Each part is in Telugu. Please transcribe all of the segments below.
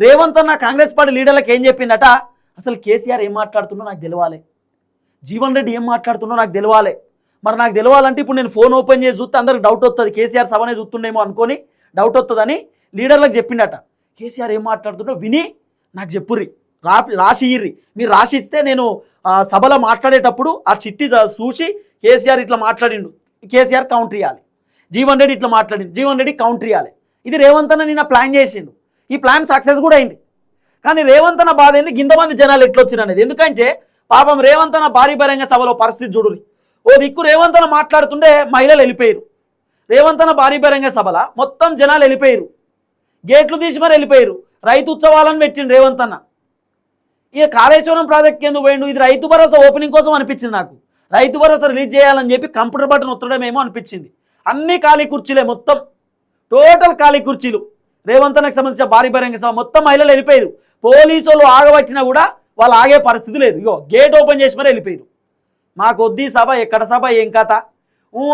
రేవంత్ అన్న కాంగ్రెస్ పార్టీ లీడర్లకు ఏం చెప్పిందట, అసలు కేసీఆర్ ఏం మాట్లాడుతుందో నాకు తెలియాలి, జీవన్ రెడ్డి ఏం మాట్లాడుతుందో నాకు తెలియాలి. మరి నాకు తెలియాలంటే ఇప్పుడు నేను ఫోన్ ఓపెన్ చేసి చూస్తే అందరికి డౌట్ వస్తుంది, కేసీఆర్ సభనే చూస్తుండేమో అనుకొని డౌట్ వస్తుందని లీడర్లకు చెప్పిండట. కేసీఆర్ ఏం మాట్లాడుతుందో విని నాకు చెప్పుర్రి, రాసి ఇయ్యి, మీరు రాసిస్తే నేను సభలో మాట్లాడేటప్పుడు ఆ చిట్టి చూసి కేసీఆర్ ఇట్లా మాట్లాడిండు, కేసీఆర్ కౌంటర్ ఇవ్వాలి, జీవన్ రెడ్డి ఇట్లా మాట్లాడిండు, జీవన్ రెడ్డి కౌంటర్ ఇవ్వాలి. ఇది రేవంత్ అన్న నిన్న ప్లాన్ చేసిండు. ఈ ప్లాన్ సక్సెస్ కూడా అయింది. కానీ రేవంత్ అన్న బాధ ఏంది, గింతమంది జనాలు ఎట్లొచ్చిన అనేది. ఎందుకంటే పాపం రేవంత్ అన్న భారీ బహిరంగ సభలో పరిస్థితి చూడురి. ఓ దిక్కు రేవంత్ అన్న మాట్లాడుతుంటే మహిళలు వెళ్ళిపోయారు. రేవంత్ అన్న భారీ బహిరంగ సభలో మొత్తం జనాలు వెళ్ళిపోయారు, గేట్లు తీసి మరి వెళ్ళిపోయారు. రైతు ఉత్సవాలను పెట్టిండు రేవంత్ అన్న. ఇక కాళేశ్వరం ప్రాజెక్ట్ ఎందుకు పోయిండు, ఇది రైతు భరోసా ఓపెనింగ్ కోసం అనిపించింది నాకు. రైతు భరోసా రిలీజ్ చేయాలని చెప్పి కంప్యూటర్ బటన్ ఒత్తడమేమో అనిపించింది. అన్ని ఖాళీ కుర్చీలే, మొత్తం టోటల్ ఖాళీ కుర్చీలు. రేవంత్ అన్నకు సంబంధించిన భారీ బహిరంగ సభ మొత్తం మహిళలు వెళ్ళిపోయారు. పోలీసు వాళ్ళు ఆగవచ్చినా కూడా వాళ్ళు ఆగే పరిస్థితి లేదు. ఇగో గేట్ ఓపెన్ చేసి మరి వెళ్ళిపోయారు. మాకు వద్ది సభ, ఎక్కడ సభ, ఏం కథ,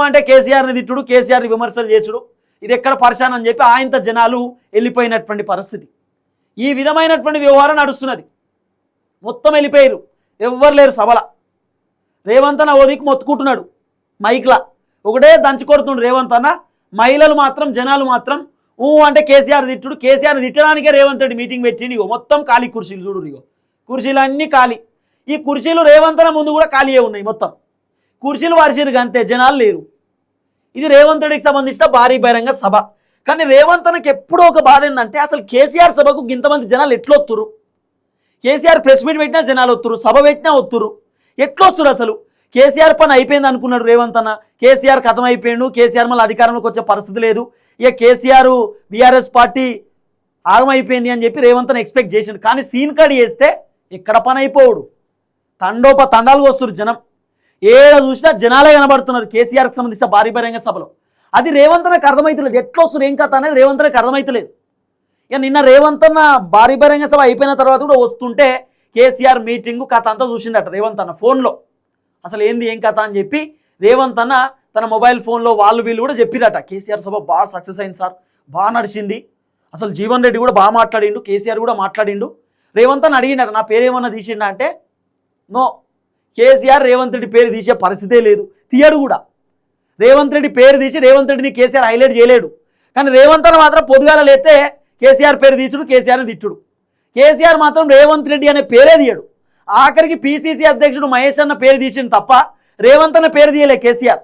అంటే కేసీఆర్ని తిట్టుడు, కేసీఆర్ని విమర్శలు చేసుడు, ఇది ఎక్కడ పరిశాన్ అని చెప్పి ఆయనతో జనాలు వెళ్ళిపోయినటువంటి పరిస్థితి. ఈ విధమైనటువంటి వ్యవహారం నడుస్తున్నది. మొత్తం వెళ్ళిపోయారు, ఎవ్వరు లేరు సభల. రేవంత్ అన్న ఓదికి మొత్తుకుంటున్నాడు మైక్లా, ఒకటే దంచి కొడుతుండు రేవంత్ అన్న. మహిళలు మాత్రం, జనాలు మాత్రం అంటే కేసీఆర్ తిట్టుడు, కేసీఆర్ తిట్టడానికే రేవంత్ రెడ్డి మీటింగ్ పెట్టిండు. ఇగో మొత్తం ఖాళీ కుర్చీలు చూడు, ఇగో కుర్చీలు అన్నీ ఖాళీ. ఈ కుర్చీలు రేవంత్ అన్న ముందు కూడా ఖాళీయే ఉన్నాయి. మొత్తం కుర్చీలు వారిసిరుగా అంతే, జనాలు లేరు. ఇది రేవంత్ రెడ్డికి సంబంధించిన భారీ బహిరంగ సభ. కానీ రేవంత్ అన్నకి ఎప్పుడో ఒక బాధ ఏంటంటే, అసలు కేసీఆర్ సభకు ఇంతమంది జనాలు ఎట్లొత్తురు, కేసీఆర్ ప్రెస్ మీట్ పెట్టినా జనాలు వస్తురు, సభ పెట్టినా వస్తురు, ఎట్లొస్తురు అసలు. కేసీఆర్ పని అయిపోయింది అనుకున్నాడు రేవంత్ అన్న. కేసీఆర్ కథం అయిపోయాడు, కేసీఆర్ మళ్ళీ అధికారంలోకి వచ్చే పరిస్థితి లేదు, ఇక కేసీఆర్ బీఆర్ఎస్ పార్టీ ఆగమైపోయింది అని చెప్పి రేవంత్ అన్న ఎక్స్పెక్ట్ చేసిండు. కానీ సీన్ కడి చేస్తే ఎక్కడ పని అయిపోవుడు, తండాలు వస్తురు జనం. ఏడ చూసినా జనాలే కనబడుతున్నారు కేసీఆర్కి సంబంధించిన భారీ బహిరంగ సభలో. అది రేవంత్ అన్నకు అర్థమవుతలేదు, ఎట్లొస్తురు ఏం కథ అనేది రేవంత్ అన్నకు అర్థమవుతలేదు. ఇక నిన్న రేవంత్ అన్న భారీ బహిరంగ సభ అయిపోయిన తర్వాత కూడా వస్తుంటే కేసీఆర్ మీటింగ్ కథ అంతా చూసిండట రేవంత్ అన్న ఫోన్లో. అసలు ఏంది ఏం కథ అని చెప్పి రేవంత్ అన్న తన మొబైల్ ఫోన్లో వీళ్ళు కూడా చెప్పిరట, కేసీఆర్ సభ బాగా సక్సెస్ అయింది సార్, బాగా నడిచింది, అసలు జీవన్ రెడ్డి కూడా బాగా మాట్లాడిండు, కేసీఆర్ కూడా మాట్లాడిండు. రేవంత్ అన్న అడిగినారు నా పేరేమన్నా తీసిండా అంటే నో, కేసీఆర్ రేవంత్ రెడ్డి పేరు తీసే పరిస్థితే లేదు, తీయడు కూడా. రేవంత్ రెడ్డి పేరు తీసి రేవంత్ రెడ్డిని కేసీఆర్ హైలైట్ చేయలేడు. కానీ రేవంత్ అన్న మాత్రం పొద్దుగాల లేతే కేసీఆర్ పేరు తీసుడు, కేసీఆర్ని తిట్టుడు. కేసీఆర్ మాత్రం రేవంత్ రెడ్డి అనే పేరే తీయడు. ఆఖరికి పీసీసీ అధ్యక్షుడు మహేష్ అన్న పేరు తీసిండు తప్ప రేవంత్ అన్న పేరు తీయలే కేసీఆర్.